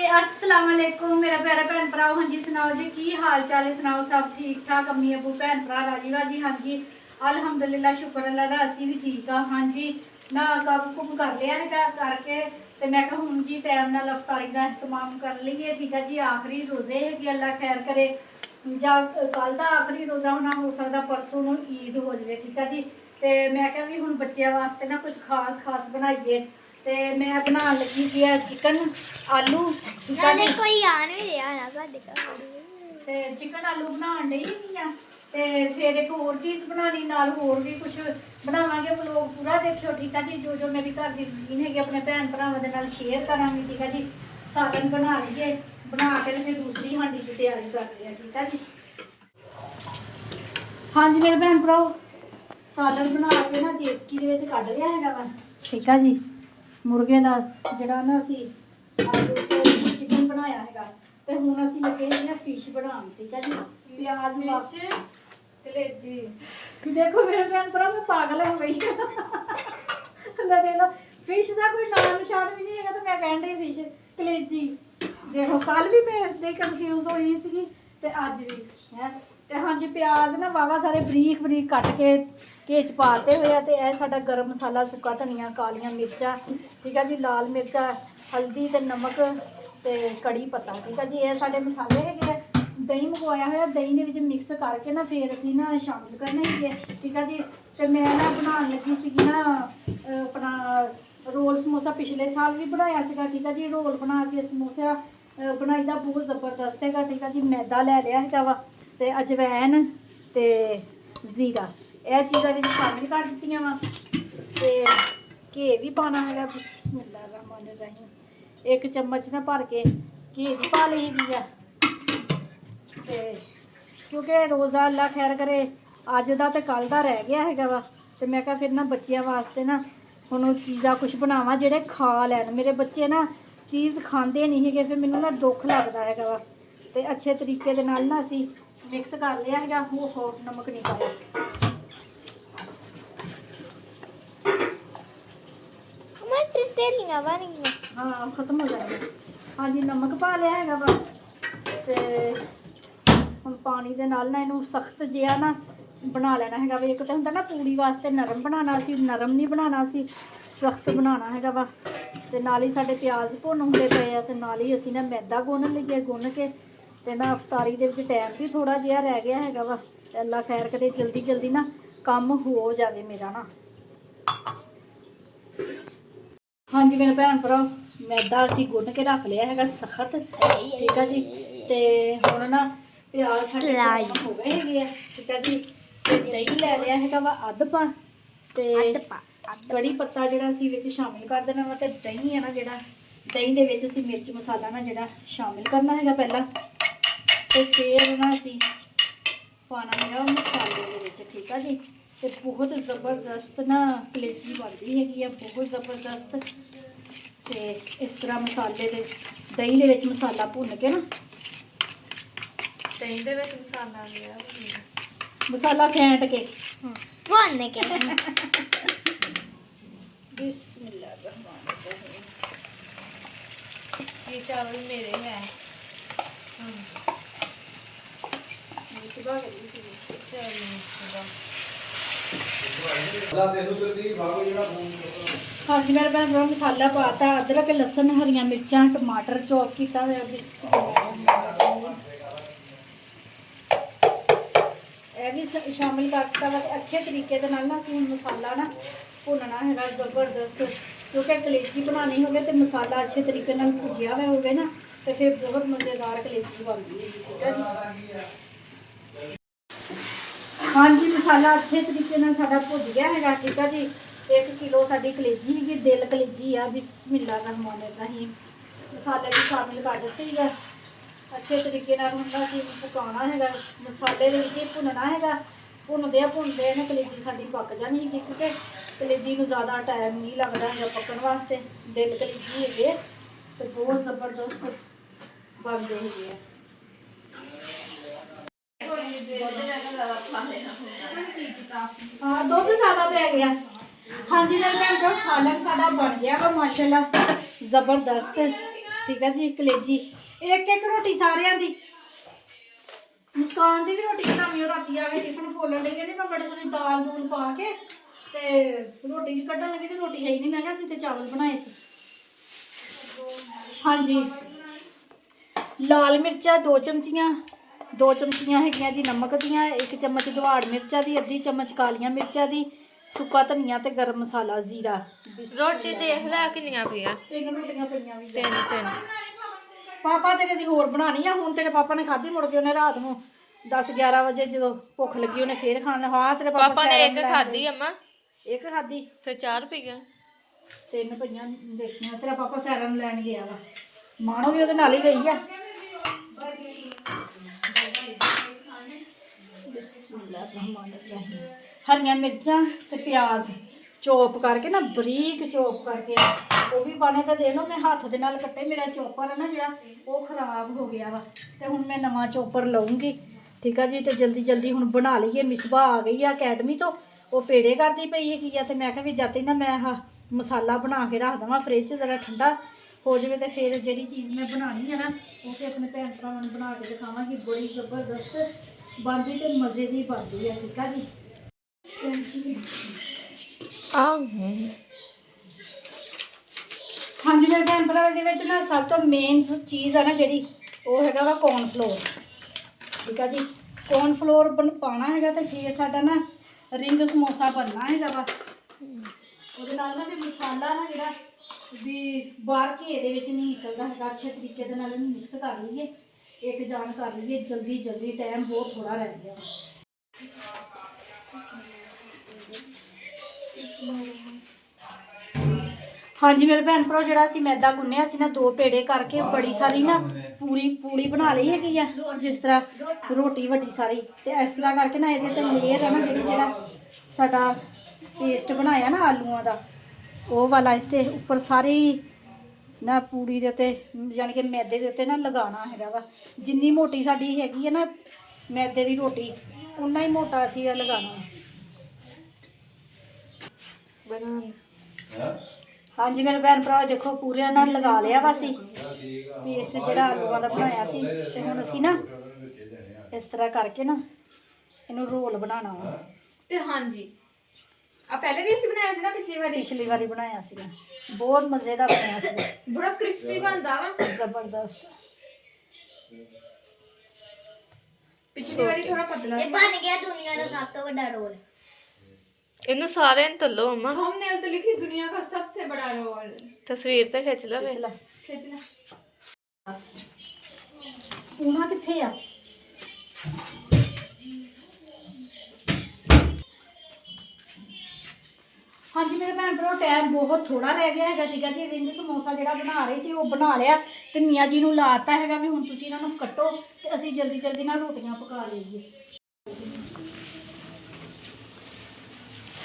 अस्सलाम वालेकुम मेरा प्यारा भैन भरा। हाँ जी सुनाओ जी की हाल चाल है, सुनाओ सब ठीक ठाक, अम्मी अबू भैन भरा राजी राजी। हाँ जी अलहमदुलिल्लाह शुक्र अल्लाह दा असी भी ठीक हाँ। हाँ जी ना कम कुम कर लिया है करके तो मैं कहा हूँ जी टाइम नाल अफतारी का एहतमाम कर लीए। ठीक है जी आखिरी रोजे है कि अल्लाह खैर करे जा कल का आखिरी रोज़ा होना हो सकता परसों नूं ईद हो जाए। ठीक है जी तो मैं क्या भी हुण बच्चों वास्ते ना कुछ खास खास बनाइए ते मैं बना लगी कि चिकन आलू कोई आन भी दिया ना ते चिकन आलू बनाने डई हाँ ते फिर एक होर चीज़ बनानी नाल होर भी कुछ बनावांगे। व्लॉग पूरा देखियो ठीक है जी। जो जो मेरी घर की रूटीन है अपने भैन भरावां दे नाल शेयर करांगी। ठीक है जी सालन बना लीए बना के फिर दूसरी हांडी की तैयारी कर रहे हैं। ठीक है जी हाँ जी मेरे भैन भराओ सालन बना के ना देसकी दे विच कढ लिया है वा। ठीक है जी मुर्गे का जोड़ा ना असी आलू चिकन बनाया है तो हूँ असी लगे हैं फिश बना। ठीक है जी प्याज कलेजी देखो मेरे भैन भरा मैं पागल हो गई देख लो फिश का कोई नाम निशान भी नहीं है तो मैं कह रही फिश कलेजी। देखो कल भी मैं इदा कन्फ्यूज हुई सी ते अज भी है तो हाँ जी प्याज ना वावा सारे बरीक बरीक कट के घे च पाते हुए तो यह साडा गर्म मसाला सुक्का धनिया कालियां मिर्चा ठीक है जी लाल मिर्चा हल्दी ते नमक ते कड़ी पत्ता। ठीक है जी ये साडे मसाले है। दही मंगवाया हुआ दही के विच मिक्स करके ना फिर असी ना शामिल करने है। ठीक है जी तो मैं ना बनाने लगी सी ना अपना रोल समोसा पिछले साल भी बनाया सीगा। ठीक है जी रोल बना के समोसा बनाई दा बहुत जबरदस्त है। ठीक है जी मैदा लै लिया है वा ते अजवैन ते जीरा यह चीज़ां भी शामिल कर दी वा ते घे भी पाना है। बिस्मिल्लाहिर्रहमानिर्रहीम एक चम्मच ना भर के घी भी पा ली है क्योंकि रोज़ा अल्लाह खैर करे अज का तो कल का रह गया है वा तो मैं क्या फिर ना बच्चों वास्ते ना हुण चीज़ा कुछ बनावा जेडे खा लैन। मेरे बच्चे ना चीज़ खाते नहीं है फिर मैनू ना दुख लगता है वा तो अच्छे तरीके दे नाल ना असी मिक्स कर लिया है। हो नमक नहीं पाया हाँ खत्म हो जाएगा। हाँ जी नमक पा लिया है वा तो हम पानी के नाल ना इनू सख्त जिहा ना बना लेना है। एक तो होंगे ना पूड़ी वास्ते नरम बनाना असी नरम नहीं बनाना असी सख्त बनाना है वा तो नाल ही साडे प्याज भुन होंदे पे आ तो नाल ही असी ना मैदा गुन लीए गुन के ते ना अफतारी दे विच टाइम भी थोड़ा जिहा रह गया है वा। अल्लाह खैर करे जल्दी जल्दी ना काम हो जाए मेरा ना। हाँ जी मेरे भैन भरा मैदा असी गुन के रख लिया है सख्त। ठीक है जी तो हुण ना प्याज साडे हो गए है। ठीक है जी दही लै लिया है वा अद्ध पा कड़ी पत्ता जिहड़ा असी विच शामिल कर देना वा ते दही है ना जिहड़ा दही दे विच असी मिर्च मसाला ना जिहड़ा शामिल करना है पहला तो फिर ना असी पाना है मसाले दे विच। ठीक है जी तो बहुत ज़बरदस्त ना कलेजी बनती है बहुत ज़बरदस्त। तो इस तरह मसाले दे दही दे विच मसाला भुन के ना दही दे विच मसाला फेंट के भुन के बिस्मिल्लाहिर्रहमानिर्रहीम ये चावल मेरे हैं हाँ जी मेरे भैन मसाला पाता अदरक लसन हरियां मिर्चा टमाटर चॉप किया हुआ यह भी शामिल करता वा अच्छे तरीके दे नाल ना असीं मसाला ना भुनना है ज़बरदस्त क्योंकि कलेजी बनानी होवे तो मसाला अच्छे तरीके नाल भुजिया हुआ होवे ना तो फिर बहुत मज़ेदार कलेजी बनती है। ठीक है जी हाँ जी मसाला अच्छे तरीके नाल साडा भुज गया है। ठीक है जी 1 किलो साडी कलेजी है दिल कलेजी आ बिस्मिल्लाहिर्रहमानिर्रहीम मसाले भी शामिल कर दिते है अच्छे तरीके नाल हुण असीं पकाना है मसाले दे विच भुनना है। भुनदे ना कलेजी साडी पक जानी है क्योंकि कलेजी नूं ज़्यादा टाइम नहीं लगता है पकण वास्ते। दिल कलेजी है तो बहुत ज़बरदस्त बनते हैं। हाँ दुध ज़्यादा पै गया। हाँ जी मेरे भैन सालन साडा बन गया वा माशाल्लाह ज़बरदस्त ਠੀਕ ਹੈ ਜੀ, ਕਲੇਜੀ ਇੱਕ ਇੱਕ ਰੋਟੀ ਸਾਰਿਆਂ ਦੀ। ਮੁਸਕਾਨ ਦੀ ਵੀ ਰੋਟੀ ਬਣਾਵੀ, ਉਹ ਰਾਤੀ ਆ ਕੇ ਟਿਫਨ ਫੋਲਣ ਦੇ, ਕਹਿੰਦੇ ਮੈਂ ਬੜੀ ਸੋਹਣੀ ਦਾਲ ਦੂਲ ਪਾ ਕੇ ਤੇ ਰੋਟੀ ਕੱਢਣ ਲੱਗੀ ਤੇ ਰੋਟੀ ਹੈ ਹੀ ਨਹੀਂ। ਮੈਂ ਕਿਹਾ ਅਸੀਂ ਤੇ ਚਾਵਲ ਬਣਾਏ ਸੀ। ਹਾਂਜੀ, ਲਾਲ ਮਿਰਚਾਂ 2 ਚਮਚੀਆਂ, 2 ਚਮਚੀਆਂ ਹੈਗੀਆਂ ਜੀ ਨਮਕ ਦੀਆਂ, 1 ਚਮਚ ਦਵਾੜ ਮਿਰਚਾਂ ਦੀ, ਅੱਧੀ ਚਮਚ ਕਾਲੀਆਂ ਮਿਰਚਾਂ ਦੀ, ਸੁੱਕਾ ਧਨੀਆ ਤੇ ਗਰਮ ਮਸਾਲਾ ਜ਼ੀਰਾ। ਰੋਟੀ ਦੇਖ ਲੈ ਕਿੰਨੀਆਂ ਪਈਆਂ। 3 ਰੋਟੀਆਂ ਪਈਆਂ ਵੀ। 3 ਪਾਪਾ ਤੇਰੇ ਦੀ ਹੋਰ ਬਣਾਣੀ ਆ। ਹੁਣ ਤੇਰੇ ਪਾਪਾ ਨੇ ਖਾਧੀ, ਮੁੜ ਕੇ ਉਹਨੇ ਰਾਤ ਨੂੰ 10-11 ਵਜੇ ਜਦੋਂ ਭੁੱਖ ਲੱਗੀ ਉਹਨੇ ਫੇਰ ਖਾਣ। ਹਾਂ ਤੇਰੇ ਪਾਪਾ ਨੇ ਸੈਰ ਇੱਕ ਲੈਣ ਖਾਧੀ ਗਏ। ਅੰਮਾ, ਇੱਕ ਖਾਧੀ ਫਿਰ 4 ਪਈਆਂ। 3 ਪਈਆਂ ਦੇਖੀਆਂ। ਤੇਰਾ ਪਾਪਾ ਸੈਰਾਂ ਨੂੰ ਲੈਣ ਗਿਆ ਵਾ, ਮਾਣੋ ਵੀ ਉਹਦੇ ਨਾਲ ਹੀ ਗਈ ਆ। ਬਿਸਮਿल्लाहिर्रहमानिर्रहीम। हरियां मिर्चां ते प्याज चोप करके ना, बरीक चोप करके वो भी पाने। तो दे लो मैं हाथ दे नाल कट्टे, मेरा चोपर है ना जिहड़ा वो खराब हो गया वा, तो हुण मैं नवां चोपर लऊँगी। ठीक है जी। तो जल्दी जल्दी हुण बना लईए। मिसबा आ गई है अकैडमी तो, वो पेड़े करती पई है कि, तो मैं कहा भी जाते ना मैं मसाला बना के रख देवां फ्रिज च, जरा ठंडा हो जाए तो फिर जी चीज़ मैं बनानी है ना वो तो अपने भैन भरावां नूं बना के दिखावांगी। बड़ी जबरदस्त बनती तो मज़े की बनती है। ठीक है जी। हाँ जी मेरे भैन भरा ना सब तो मेन चीज़ है ना जी, वो है वा कॉर्नफ्लोर। ठीक है जी। कॉर्नफ्लोर पाना है तो फिर साडा ना रिंग समोसा बनना है वा। ਉਹਦੇ ਨਾਲ ਨਾ ਫਿਰ ਮਸਾਲਾ ਨਾ ਜਿਹੜਾ ਵੀ ਬਾਹਰ ਘੇ ਦੇ ਵਿੱਚ ਨਹੀਂ ਨਿਕਲਦਾ ਹੈਗਾ। ਅੱਛੇ ਤਰੀਕੇ ਦੇ ਨਾਲ ਇਹਨੂੰ ਮਿਕਸ ਕਰ ਲਈਏ, ਇੱਕ ਜਾਨ ਕਰ ਲਈਏ ਜਲਦੀ ਜਲਦੀ। ਟਾਈਮ ਬਹੁਤ ਥੋੜਾ ਰਹਿ ਗਿਆ। ਹਾਂਜੀ ਮੇਰੇ ਭੈਣ ਭਰਾ ਜਿਹੜਾ ਅਸੀਂ ਮੈਦਾ ਗੁੰਨਿਆ ਸੀ ਨਾ 2 ਪੇੜੇ ਕਰਕੇ ਬੜੀ ਸਾਰੀ ਨਾ ਪੂਰੀ ਬਣਾ ਲਈ ਹੈਗੀ ਆ, ਜਿਸ ਤਰ੍ਹਾਂ ਰੋਟੀ ਵੱਡੀ ਸਾਰੀ। ਤੇ ਇਸ ਤਰ੍ਹਾਂ ਕਰਕੇ ਨਾ ਇਹਦੇ ਤੇ ਲੇਅਰ ਹੈ ਨਾ ਜਿਹੜਾ ਸਾਡਾ पेस्ट बनाया ना आलूआं दा, वो वाला इत्ते उपर सारी ना पूड़ी दे उत्ते यानी कि मैदे दे उत्ते ना लगाना हैगा वा। जिन्नी मोटी साडी हैगी है ना मैदे दी रोटी, उन्ना ही मोटा असीं लगाना। हाँ जी मेरे भैन भरा देखो पूरे ना लगा लिया वा असीं पेस्ट जिहड़ा आलूआं दा बनाया सी। ते हुण असीं ना इस तरह करके ना इहनूं रोल बनाना वा। ते हाँ जी पहले भी ਅਸੀਂ ਬਣਾਇਆ ਸੀ ਨਾ ਪਿਛਲੀ ਵਾਰੀ ਬਣਾਇਆ ਸੀਗਾ। ਬਹੁਤ ਮਜ਼ੇ ਦਾ ਬਣਿਆ ਸੀ, ਬੜਾ ਕ੍ਰਿਸਪੀ ਬਣਦਾ ਵਾ, ਜ਼ਬਰਦਸਤ। ਪਿਛਲੀ ਵਾਰੀ ਥੋੜਾ ਪਤਲਾ ਸੀ। ਬਣ ਗਿਆ ਦੁਨੀਆ ਦਾ ਸਭ ਤੋਂ ਵੱਡਾ ਰੋਲ। ਇਹਨੂੰ ਸਾਰਿਆਂ ਨੂੰ ਤੱਲੋ ਅੰਮਾ। थंबनेल तो लिखी दुनिया का सबसे बड़ा रोल। ਤਸਵੀਰ ਤੇ ਖਿੱਚ ਲਓ। खींचना ਪੂਣਾ ਕਿੱਥੇ ਆ? हाँ जी मेरे भैन भरा टाइम बहुत थोड़ा रह गया है। ठीक है जी। रिंग समोसा जो बना रही थी वो बना लिया, तो मियाँ जी नूं लाता है भी हुण तुसीं इन्हां नूं कट्टो तो असीं जल्दी जल्दी ना रोटियां पका लईए।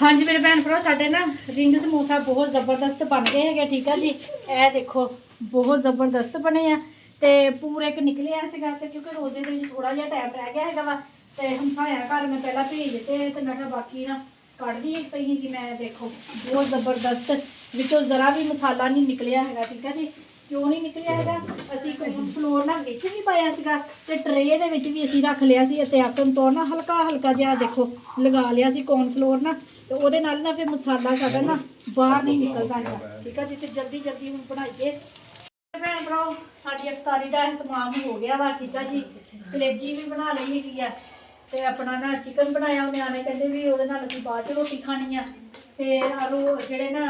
हाँ जी मेरे भैन भरा साडे ना रिंग समोसा बहुत ज़बरदस्त बन गए हैं। ठीक है जी। यह देखो बहुत ज़बरदस्त बने हैं तो पूरे एक निकले सीगा, क्योंकि रोजे के थोड़ा जिहा टाइम रह गया है वा। तो हमसाया घर मैं पहला भेज दिते तो मैं कहा बाकी ना कढ़ दी पई कि मैं देखो बहुत ज़बरदस्त विचों ज़रा भी मसाला नहीं निकलिया है। ठीक है जी। क्यों नहीं निकलिया है? असी कॉर्नफ्लोर ना विच भी पाया सीगा ते ट्रे दे विच भी असी रख लिया सी एहतियातन तौर ना हल्का हल्का जिहा देखो लगा लिया सी कॉर्नफ्लोर ना, तो उहदे नाल ना फिर मसाला साडा ना बाहर नहीं निकलदा है। ठीक है जी। तो जल्दी जल्दी हुण बनाइए। भैन भराओ साडी इफ्तारी का एहतमाम हो गया वा। ठीक है जी। कलेजी भी बना लई हैगी आ ते अपना ना चिकन बनाया। न्याणे कहते भी वो असीं बाद च रोटी खानी आ। ते आलू जेहड़े ना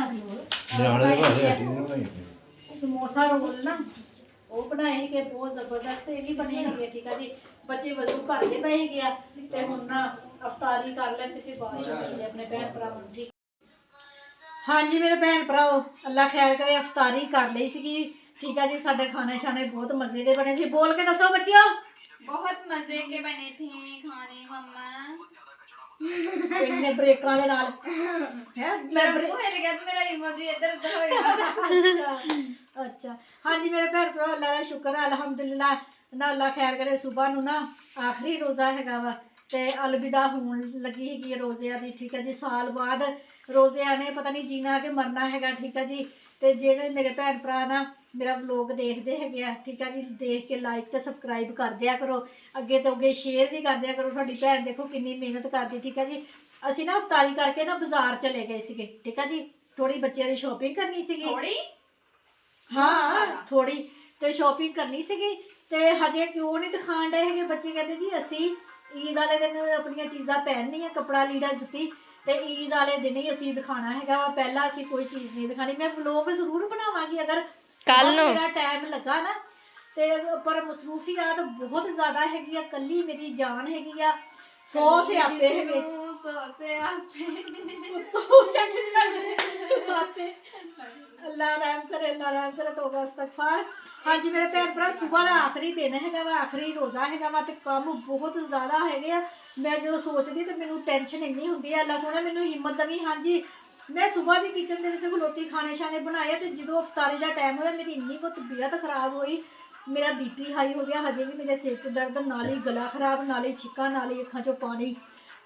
समोसा रोल ना वो बनाए कि बहुत जबरदस्त ये भी बने है। ठीक है जी। बच्चे वजू करते पे गया तो हुण ना अफ्तारी कर लें तो फिर बाद च अपने भैन भरावां नूं। ठीक हाँ जी मेरे भैन भराओ अल्लाह खैर करे अफ्तारी कर ली सी। ठीक है जी। साडे खाने शाने बहुत मज़े के बने सी। बोल के दसो बच्चियों। बहुत मजे के बने थे खाने मम्मा। इन्ने ब्रेकां दे नाल है मैं मुंह हिल गया तो मेरा इमोजी इधर उधर हो गया। अच्छा हाँ जी मेरे भैन भरा अल्लाह का शुक्र है अल्हम्दुलिल्लाह ना अल्लाह खैर करे। सुबह नूं ना आखिरी रोज़ा हैगा वा ਤੇ ਅਲਵਿਦਾ ਹੋਣ ਲੱਗੀ ਹੈਗੀ ਰੋਜ਼ਿਆਂ ਦੀ, ਠੀਕ ਹੈ ਜੀ। ਸਾਲ ਬਾਅਦ ਰੋਜ਼ਿਆਂ ਨੇ ਪਤਾ ਨਹੀਂ ਜੀਣਾ ਕਿ ਮਰਨਾ ਹੈਗਾ, ਠੀਕ ਹੈ ਜੀ। ਤੇ ਜਿਹੜੇ ਮੇਰੇ ਭੈਣ ਭਰਾ ਨਾ ਮੇਰਾ ਵਲੋਗ ਦੇਖਦੇ ਹੈਗੇ ਆ, ਠੀਕ ਹੈ ਜੀ, ਦੇਖ ਕੇ ਲਾਈਕ ਤੇ ਸਬਸਕ੍ਰਾਈਬ ਕਰ ਦਿਆ ਕਰੋ, ਅੱਗੇ ਤੋਂ ਅੱਗੇ ਸ਼ੇਅਰ ਵੀ ਕਰ ਦਿਆ ਕਰੋ। ਤੁਹਾਡੀ ਭੈਣ ਦੇਖੋ ਕਿੰਨੀ ਮਿਹਨਤ ਕਰਦੀ, ਠੀਕ ਹੈ ਜੀ। ਅਸੀਂ ਨਾ ਇਫਤਾਰੀ ਕਰਕੇ ਨਾ ਬਾਜ਼ਾਰ ਚਲੇ ਗਏ ਸੀਗੇ, ਠੀਕ ਹੈ ਜੀ, ਥੋੜੀ ਬੱਚਿਆਂ ਦੀ ਸ਼ੋਪਿੰਗ ਕਰਨੀ ਸੀਗੀ। ਥੋੜੀ ਹਾਂ ਥੋੜੀ ਤੇ ਸ਼ੋਪਿੰਗ ਕਰਨੀ ਸੀਗੀ, ਤੇ ਹਜੇ ਕਿਉਂ ਨਹੀਂ ਦਿਖਾਣ ਡਏ ਹੈਗੇ ਬੱਚੇ। ਕਹਿੰਦੇ ਜੀ ਅਸੀਂ ਈਦ ਵਾਲੇ ਦਿਨ ਆਪਣੀਆਂ ਚੀਜ਼ਾਂ ਪਹਿਨਣੀਆਂ, ਕੱਪੜਾ ਲੀੜਾ ਜੁੱਤੀ, ਤੇ ਈਦ ਵਾਲੇ ਦਿਨ ਹੀ ਅਸੀਂ ਦਿਖਾਣਾ ਹੈਗਾ ਵਾ, ਪਹਿਲਾਂ ਅਸੀਂ ਕੋਈ ਚੀਜ਼ ਨਹੀਂ ਦਿਖਾਣੀ। ਮੈਂ ਵਲੋਗ ਜ਼ਰੂਰ ਬਣਾਵਾਂਗੀ ਅਗਰ ਕੱਲ ਨੂੰ ਮੇਰਾ ਟਾਈਮ ਲੱਗਾ ਨਾ, ਤੇ ਪਰ ਮਸਰੂਫੀਆਤ ਬਹੁਤ ਜ਼ਿਆਦਾ ਹੈਗੀ ਆ, ਕੱਲੀ ਮੇਰੀ ਜਾਨ ਹੈਗੀ ਆ, 100 ਸਿਆਪੇ ਹੈਗੇ ਅੱਲਾ ਰਹਿਮ ਕਰੇ, ਅੱਲਾ ਰਹਿਮ ਕਰੇ, ਤੋਬਾ ਇਸਤਗਫਾਰ। ਹਾਂਜੀ ਮੇਰੇ ਭੈਣ ਭਰਾ, ਸੁਬਾਹ ਦਾ ਆਖਰੀ ਦਿਨ ਹੈਗਾ ਵਾ, ਆਖਰੀ ਰੋਜ਼ਾ ਹੈਗਾ ਵਾ, ਤੇ ਕੰਮ ਬਹੁਤ ਜ਼ਿਆਦਾ ਹੈਗੇ ਆ। ਮੈਂ ਜਦੋਂ ਸੋਚਦੀ ਤੇ ਮੈਨੂੰ ਟੈਨਸ਼ਨ ਇੰਨੀ ਹੁੰਦੀ ਹੈ, ਅੱਲਾ ਸੋਹਣਾ ਮੈਨੂੰ ਹਿੰਮਤ ਦੇਵੀ। ਹਾਂਜੀ ਮੈਂ ਸੁਬਾਹ ਦੀ ਕਿਚਨ ਦੇ ਵਿੱਚ ਖਲੋਤੀ ਖਾਣੇ ਛਾਣੇ ਬਣਾਏ, ਤੇ ਜਦੋਂ ਇਫਤਾਰੀ ਦਾ ਟਾਈਮ ਹੋਇਆ ਮੇਰੀ ਇੰਨੀ ਕੁ ਤਬੀਅਤ ਖਰਾਬ ਹੋਈ, ਮੇਰਾ BP ਹਾਈ ਹੋ ਗਿਆ, ਹਜੇ ਵੀ ਮੇਰੇ ਸਿਰ 'ਚ ਦਰਦ, ਨਾਲ ਹੀ ਗਲਾ ਖਰਾਬ, ਨਾਲ ਹੀ ਛਿੱਕਾਂ, ਨਾਲ ਹੀ ਅੱਖਾਂ 'ਚੋਂ ਪਾਣੀ,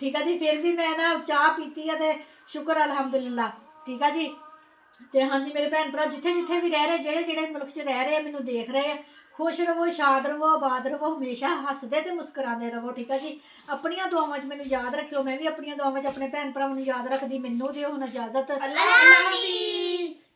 ਠੀਕ ਹੈ ਜੀ। ਫਿਰ ਵੀ ਮੈਂ ਨਾ ਚਾਹ ਪੀਤੀ ਆ, ਤੇ ਸ਼ੁਕਰ ਅਲਹਮਦੁਲਿਲਾ, ਠੀਕ ਹੈ ਜੀ। ਤੇ ਹਾਂਜੀ ਮੇਰੇ ਭੈਣ ਭਰਾ ਜਿੱਥੇ ਜਿੱਥੇ ਵੀ ਰਹਿ ਰਹੇ, ਜਿਹੜੇ ਜਿਹੜੇ ਮੁਲਕ 'ਚ ਰਹਿ ਰਹੇ ਆ, ਮੈਨੂੰ ਦੇਖ ਰਹੇ ਆ, ਖੁਸ਼ ਰਹੋ, ਸ਼ਾਦ ਰਹੋ, ਆਬਾਦ ਰਹੋ, ਹਮੇਸ਼ਾ ਹੱਸਦੇ ਤੇ ਮੁਸਕਰਾਉਂਦੇ ਰਹੋ, ਠੀਕ ਹੈ ਜੀ। ਆਪਣੀਆਂ ਦੁਆਵਾਂ 'ਚ ਮੈਨੂੰ ਯਾਦ ਰੱਖਿਓ, ਮੈਂ ਵੀ ਆਪਣੀਆਂ ਦੁਆਵਾਂ 'ਚ ਆਪਣੇ ਭੈਣ ਭਰਾਵਾਂ ਨੂੰ ਯਾਦ ਰੱਖਦੀ। ਮੈਨੂੰ ਦਿਓ ਹੁਣ ਇਜਾਜ਼ਤ। ਅੱਲਾ ਹਾਫਿਜ਼।